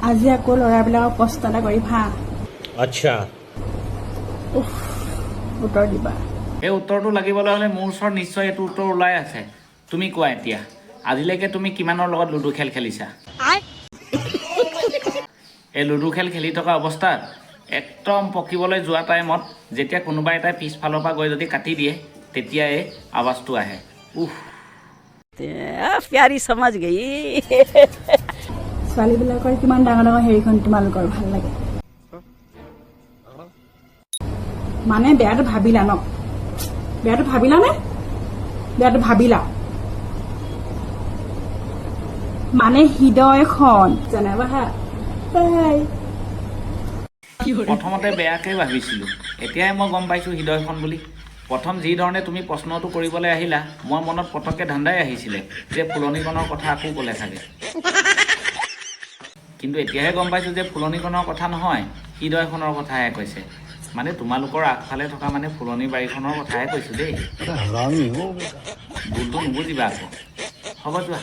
আজি আকৌ ল'ৰাবিলাকক প্ৰশ্ন এটা কৰি ভা আচ্ছা উত্তৰ দিবা এই উত্তৰটো লাগিবলৈ হ'লে মোৰ ওচৰত নিশ্চয় এইটো উত্তৰ ওলাই আছে তুমি কোৱা এতিয়া আজিলৈকে তুমি কিমানৰ লগত লুডু খেল খেলিছা এই লুডু খেল খেলি থকা অৱস্থাত একদম পকিবলৈ যোৱা টাইমত যেতিয়া কোনোবা এটাই পিছফালৰ পৰা গৈ যদি কাটি দিয়ে তেতিয়াই আৱাজটো আহে উফ प्यारी समझ गई ছোৱালীবিলাকৰ কিমান ডাঙৰ ডাঙৰ হেৰিখন তোমালোকৰ ভাল লাগে মানে বেয়াটো ভাবিলা ন বেয়াটো ভাবিলা নে বেয়াটো ভাবিলা মানে হৃদয়খন জানাবা হা বাই প্ৰথমতে বেয়াকৈ ভাবিছিলোঁ এতিয়াই মই গম পাইছোঁ হৃদয়খন বুলি প্ৰথম যি ধৰণে তুমি প্ৰশ্নটো কৰিবলৈ আহিলা মই মনত পটককৈ ধান্দাই আহিছিলে যে ফুলনিকণৰ কথা আকৌ ক'লে চাগে কিন্তু এতিয়াহে গম পাইছোঁ যে ফুলনিকণৰ কথা নহয় হৃদয়খনৰ কথাহে কৈছে মানে তোমালোকৰ আগফালে থকা মানে ফুলনি বাৰীখনৰ কথাহে কৈছোঁ দেই ভুলটো নুবুজিবা আকৌ হ'ব যোৱা